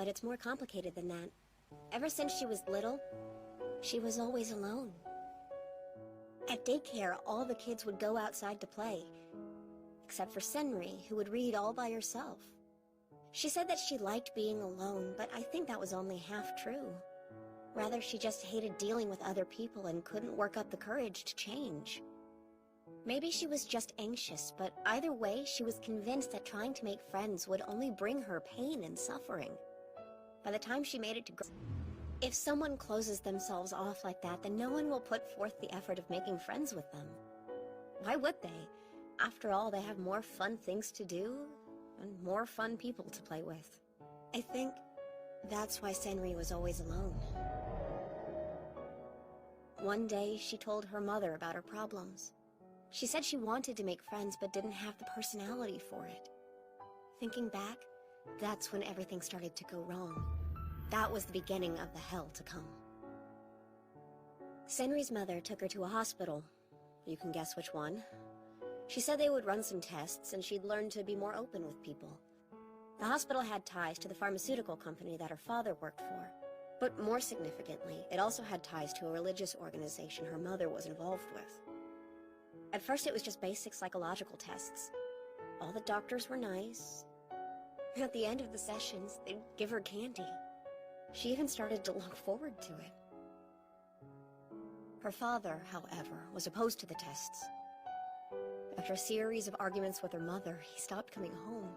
But it's more complicated than that. Ever since she was little, she was always alone. At daycare, all the kids would go outside to play, except for Senri, who would read all by herself. She said that she liked being alone, but I think that was only half true. Rather, she just hated dealing with other people and couldn't work up the courage to change. Maybe she was just anxious, but either way, she was convinced that trying to make friends would only bring her pain and suffering. By the time she made it to if someone closes themselves off like that, then no one will put forth the effort of making friends with them. Why would they? After all, they have more fun things to do and more fun people to play with. I think that's why Senri was always alone. One day, she told her mother about her problems. She said she wanted to make friends but didn't have the personality for it. Thinking back, that's when everything started to go wrong. That was the beginning of the hell to come. Senri's mother took her to a hospital. You can guess which one. She said they would run some tests and she'd learn to be more open with people. The hospital had ties to the pharmaceutical company that her father worked for. But more significantly, it also had ties to a religious organization her mother was involved with. At first it was just basic psychological tests. All the doctors were nice. At the end of the sessions, they'd give her candy. She even started to look forward to it. Her father, however, was opposed to the tests. After a series of arguments with her mother, he stopped coming home.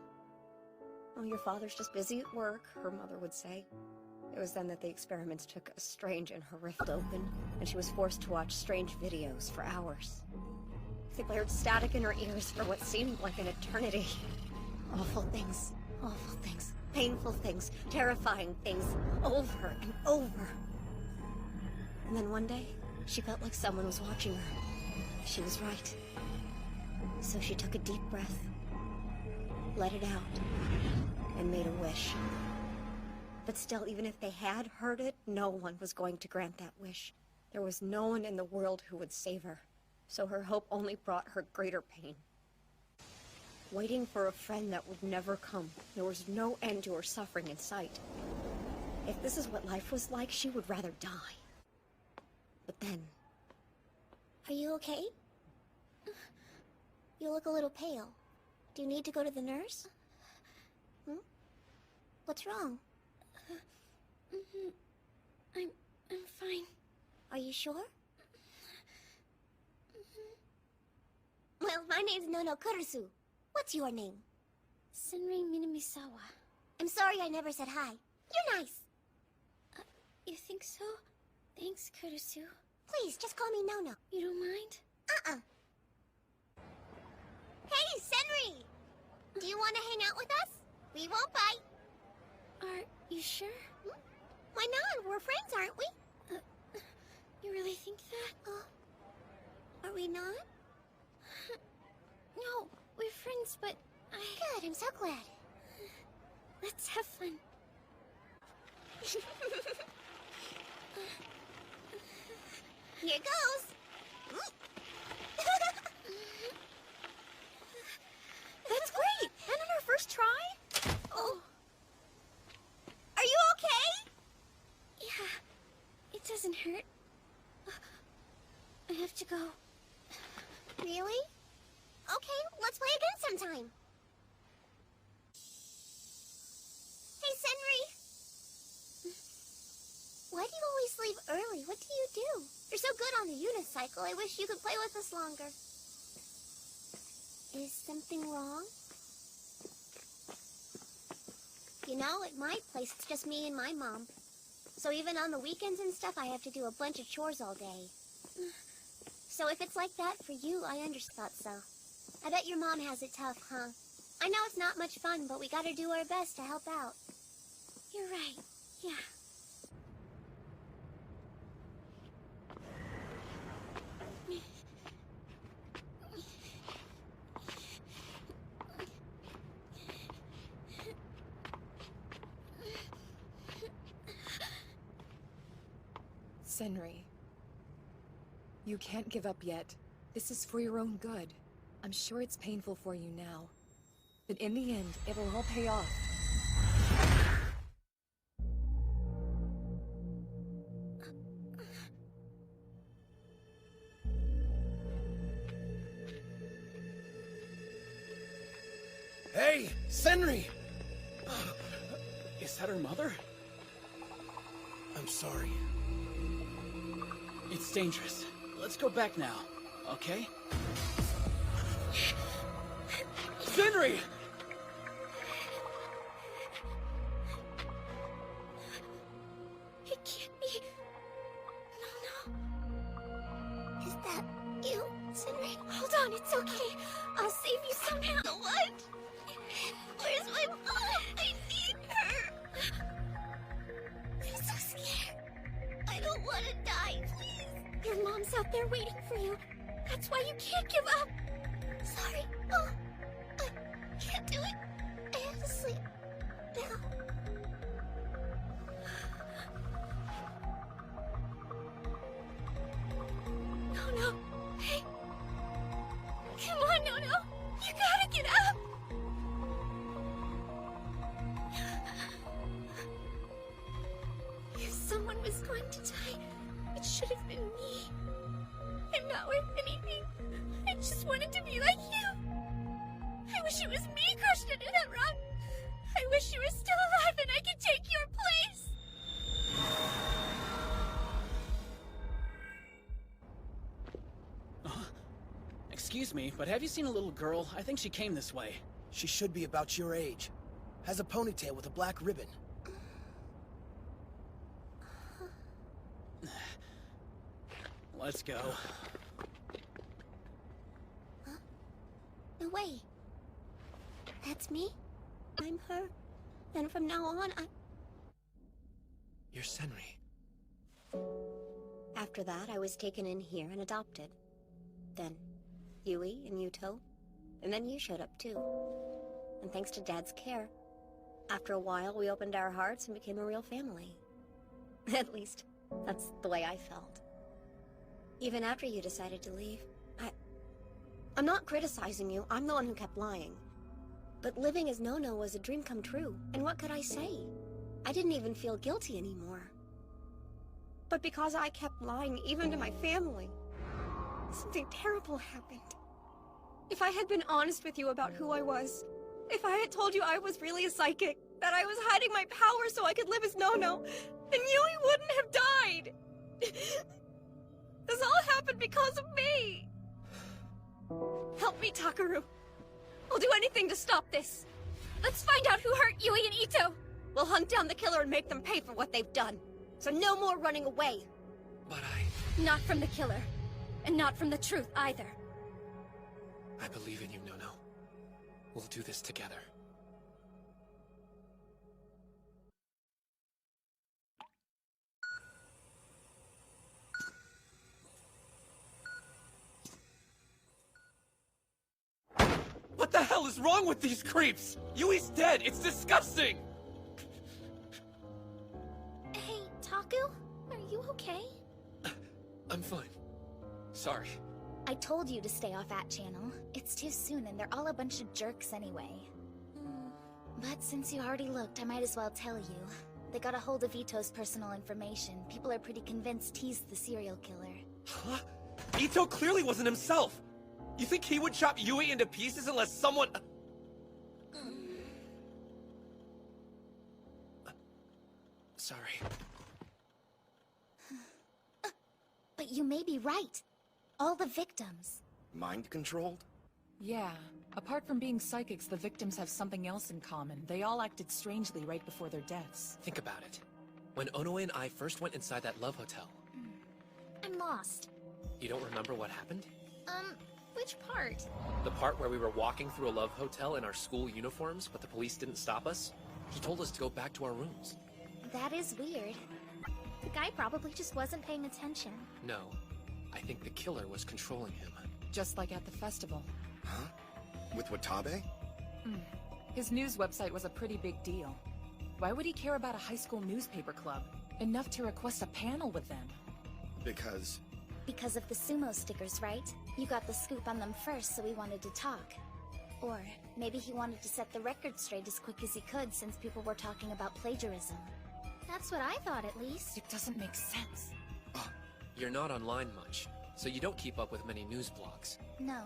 "Oh, your father's just busy at work," her mother would say. It was then that the experiments took a strange and horrific open, and she was forced to watch strange videos for hours. They blared static in her ears for what seemed like an eternity. Awful things, painful things, terrifying things, over and over. And then one day, she felt like someone was watching her. She was right. So she took a deep breath, let it out, and made a wish. But still, even if they had heard it, no one was going to grant that wish. There was no one in the world who would save her. So her hope only brought her greater pain. Waiting for a friend that would never come, there was no end to her suffering in sight. If this is what life was like, she would rather die. But then... Are you okay? You look a little pale. Do you need to go to the nurse? What's wrong? I'm fine. Are you sure? Well, my name's Nono Kurusu. What's your name? Senri Minamisawa. I'm sorry I never said hi. You're nice. You think so? Thanks, Kurusu. Please, just call me Nono. You don't mind? Hey, Senri! Do you want to hang out with us? We won't bite. Are you sure? Why not? We're friends, aren't we? You really think that? Are we not? No, we're friends, but Good, I'm so glad. Let's have fun. Here goes. That's great! And on our first try? Oh. Are you okay? Yeah, it doesn't hurt. I have to go. Really? Okay, let's play again sometime. Hey, Senri! Why do you always leave early? What do you do? You're so good on the unicycle. I wish you could play with us longer. Is something wrong? You know, at my place, it's just me and my mom. So even on the weekends and stuff, I have to do a bunch of chores all day. So if it's like that for you, I understand so. I bet your mom has it tough, huh? I know it's not much fun, but we gotta do our best to help out. You're right. Yeah. Senri, you can't give up yet. This is for your own good. I'm sure it's painful for you now, but in the end, it will all pay off. Hey, Senri! Is that her mother? I'm sorry. It's dangerous. Let's go back now, okay? Senri! It can't be. No. Is that you, Senri? Hold on, it's okay. I'll save you somehow. What? Where's my mom? I need her. I'm so scared. I don't want to die, please. Your mom's out there waiting for you. That's why you can't give up. Sorry. Oh, I can't do it. I have to sleep now. No. Hey. Come on, no. You gotta get up. If someone was going to die, it should have been me. I'm not worth anything. I just wanted to be like you. I wish it was me crushed into that rock. I wish you were still alive and I could take your place. Excuse me, but have you seen a little girl? I think she came this way. She should be about your age. Has a ponytail with a black ribbon. Let's go. No way. That's me? I'm her. And from now on, You're Senri. After that, I was taken in here and adopted. Then, Yui and Yuto. And then you showed up too. And thanks to Dad's care, after a while we opened our hearts and became a real family. At least, that's the way I felt. Even after you decided to leave, I'm not criticizing you, I'm the one who kept lying. But living as No-No was a dream come true, and what could I say? I didn't even feel guilty anymore. But because I kept lying even to my family, something terrible happened. If I had been honest with you about who I was, if I had told you I was really a psychic, that I was hiding my power so I could live as No-No, then Yui wouldn't have died! This all happened because of me! Help me, Takaru. I'll do anything to stop this. Let's find out who hurt Yui and Ito. We'll hunt down the killer and make them pay for what they've done. So no more running away. But Not from the killer. And not from the truth either. I believe in you, No-No. We'll do this together. What the hell is wrong with these creeps? Yui's dead! It's disgusting! Hey, Taku? Are you okay? I'm fine. Sorry. I told you to stay off that channel. It's too soon and they're all a bunch of jerks anyway. But since you already looked, I might as well tell you. They got a hold of Ito's personal information. People are pretty convinced he's the serial killer. Huh? Ito clearly wasn't himself! You think he would chop Yui into pieces unless someone... Sorry. But you may be right. All the victims. Mind-controlled? Yeah. Apart from being psychics, the victims have something else in common. They all acted strangely right before their deaths. Think about it. When Onoe and I first went inside that love hotel, I'm lost. you don't remember what happened? Which part? The part where we were walking through a love hotel in our school uniforms, but the police didn't stop us? He told us to go back to our rooms. That is weird. The guy probably just wasn't paying attention. No. I think the killer was controlling him. Just like at the festival. Huh? With Watabe? His news website was a pretty big deal. Why would he care about a high school newspaper club? Enough to request a panel with them. Because... Because of the sumo stickers, right? You got the scoop on them first, so he wanted to talk. Or maybe he wanted to set the record straight as quick as he could since people were talking about plagiarism. That's what I thought, at least. It doesn't make sense. You're not online much, so you don't keep up with many news blogs. No.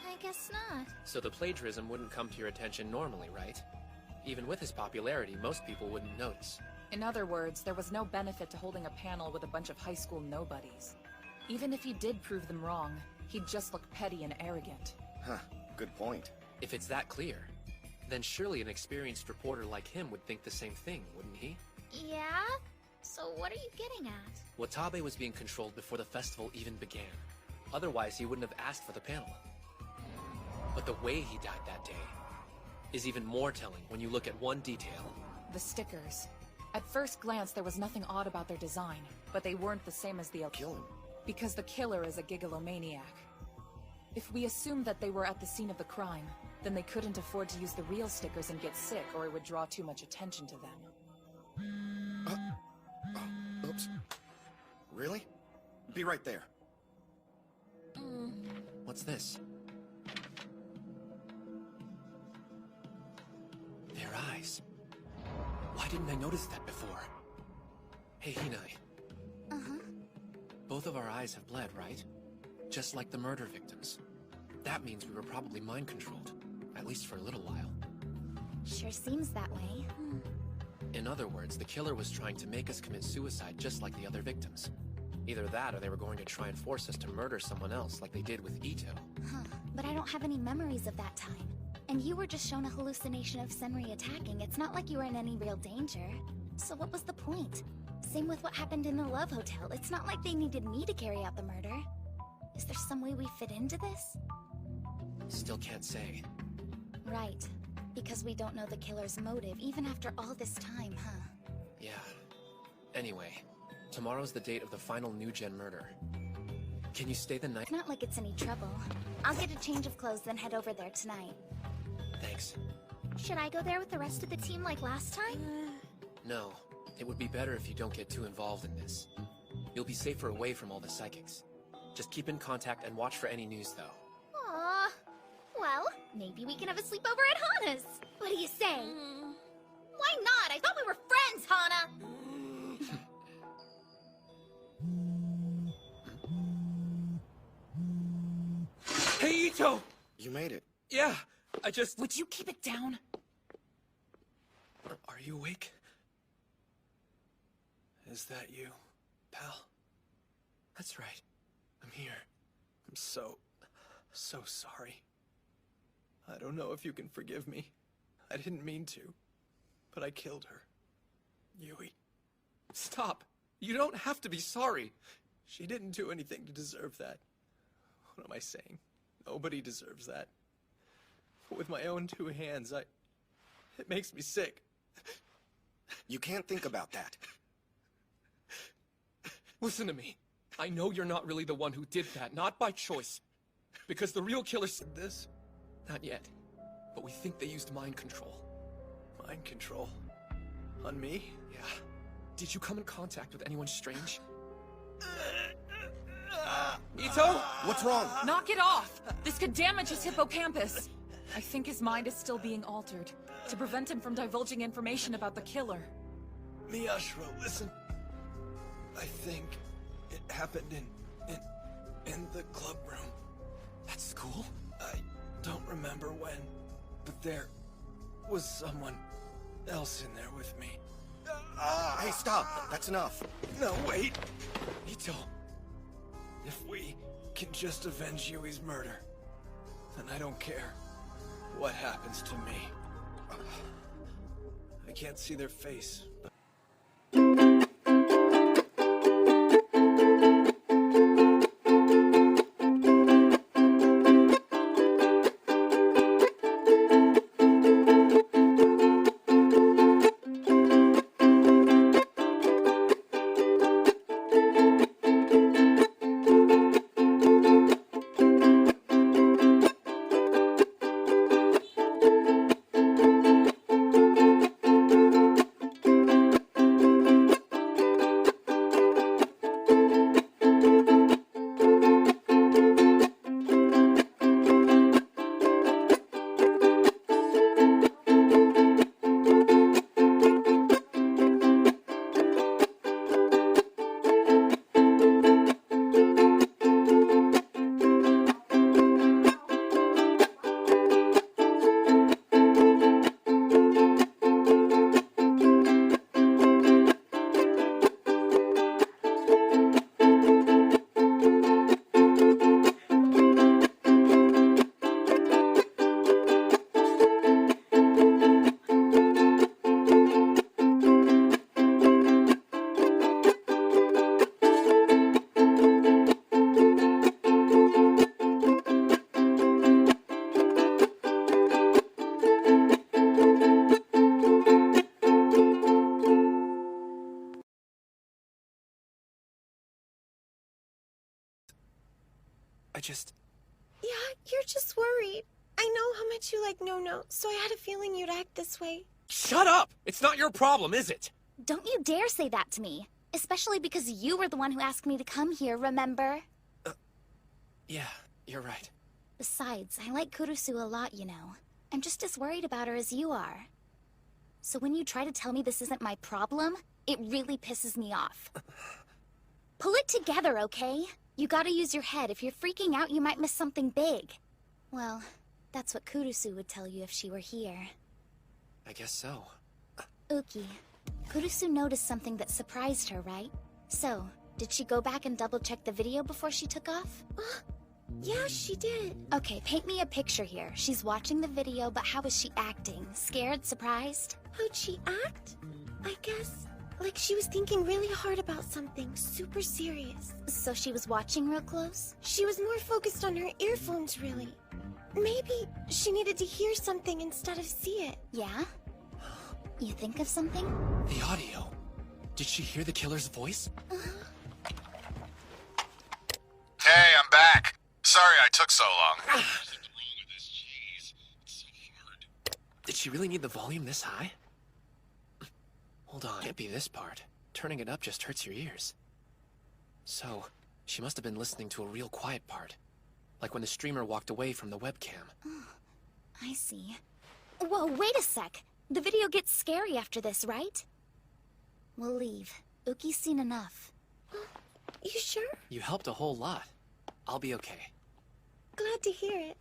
I guess not. So the plagiarism wouldn't come to your attention normally, right? Even with his popularity, most people wouldn't notice. In other words, there was no benefit to holding a panel with a bunch of high school nobodies. Even if he did prove them wrong, he'd just look petty and arrogant. Huh, good point. If it's that clear, then surely an experienced reporter like him would think the same thing, wouldn't he? Yeah? So what are you getting at? Watabe was being controlled before the festival even began. Otherwise, he wouldn't have asked for the panel. But the way he died that day is even more telling when you look at one detail. The stickers. At first glance, there was nothing odd about their design, but they weren't the same as the Kill him. because the killer is a gigolomaniac. If we assume that they were at the scene of the crime, then they couldn't afford to use the real stickers and get sick, or it would draw too much attention to them. Oops. Really? Be right there. What's this? Their eyes. Why didn't I notice that before? Hey, Hinai. Uh-huh. Both of our eyes have bled, right? Just like the murder victims. That means we were probably mind-controlled. At least for a little while. Sure seems that way. In other words, the killer was trying to make us commit suicide just like the other victims. Either that, or they were going to try and force us to murder someone else like they did with Ito. Huh. But I don't have any memories of that time. And you were just shown a hallucination of Senri attacking. It's not like you were in any real danger. So what was the point? Same with what happened in the Love Hotel. It's not like they needed me to carry out the murder. Is there some way we fit into this? Still can't say. Right. Because we don't know the killer's motive, even after all this time, huh? Yeah. Anyway, tomorrow's the date of the final New Gen murder. Can you stay the night? It's not like it's any trouble. I'll get a change of clothes, then head over there tonight. Thanks. Should I go there with the rest of the team like last time? No. It would be better if you don't get too involved in this. You'll be safer away from all the psychics. Just keep in contact and watch for any news, though. Aw. Well, maybe we can have a sleepover at Hana's. What do you say? Why not? I thought we were friends, Hana! Hey, Ito! You made it. Yeah, I just... Would you keep it down? Are you awake? Is that you, pal? That's right. I'm here. I'm so sorry. I don't know if you can forgive me. I didn't mean to, but I killed her. Yui. Stop! You don't have to be sorry. She didn't do anything to deserve that. What am I saying? Nobody deserves that. With my own two hands, it makes me sick. You can't think about that. Listen to me. I know you're not really the one who did that, not by choice. Because the real killer said This? not yet. But we think they used mind control. Mind control? On me? Yeah. Did you come in contact with anyone strange? Ito? What's wrong? Knock it off! This could damage his hippocampus. I think his mind is still being altered, to prevent him from divulging information about the killer. Miyashiro, listen. I think it happened in the club room. At school? I don't remember when, but there was someone else in there with me. Hey, stop! That's enough. No, wait! Ito! If we can just avenge Yui's murder, then I don't care what happens to me. I can't see their face, but I just... Yeah, you're just worried. I know how much you like No-No, so I had a feeling you'd act this way. Shut up! It's not your problem, is it? Don't you dare say that to me. Especially because you were the one who asked me to come here, remember? Yeah, you're right. Besides, I like Kurusu a lot, you know. I'm just as worried about her as you are. So when you try to tell me this isn't my problem, it really pisses me off. Pull it together, okay? You gotta use your head. If you're freaking out, you might miss something big. Well, that's what Kurusu would tell you if she were here. I guess so. Uki, Kurusu noticed something that surprised her, right? So, did she go back and double-check the video before she took off? Yeah, she did. Okay, paint me a picture here. She's watching the video, but how is she acting? Scared? Surprised? How'd she act? I guess, like she was thinking really hard about something super serious. So she was watching real close? She was more focused on her earphones, really. Maybe she needed to hear something instead of see it. Yeah? You think of something? The audio. Did she hear the killer's voice? Hey, I'm back. Sorry I took so long. Did she really need the volume this high? Hold on, can't be this part. Turning it up just hurts your ears. So, she must have been listening to a real quiet part. Like when the streamer walked away from the webcam. I see. Whoa, wait a sec. The video gets scary after this, right? We'll leave. Uki's seen enough. You sure? You helped a whole lot. I'll be okay. Glad to hear it.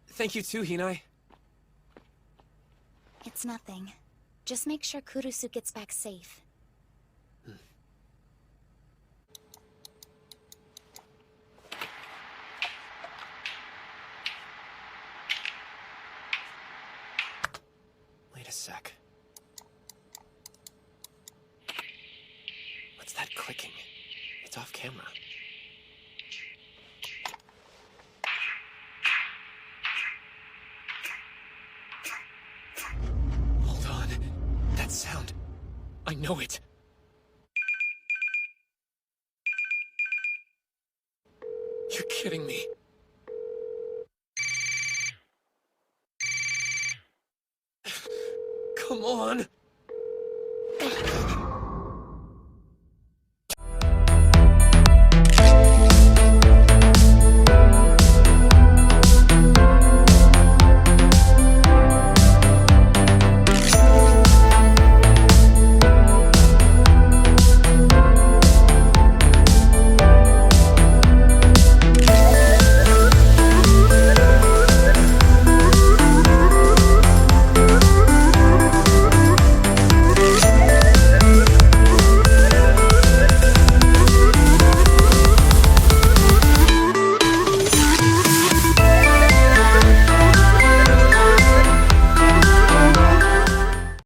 Thank you too, Hinai. It's nothing. Just make sure Kurusu gets back safe. Wait a sec. What's that clicking? It's off camera. Hold on. That sound. I know it. You're kidding me. Come on.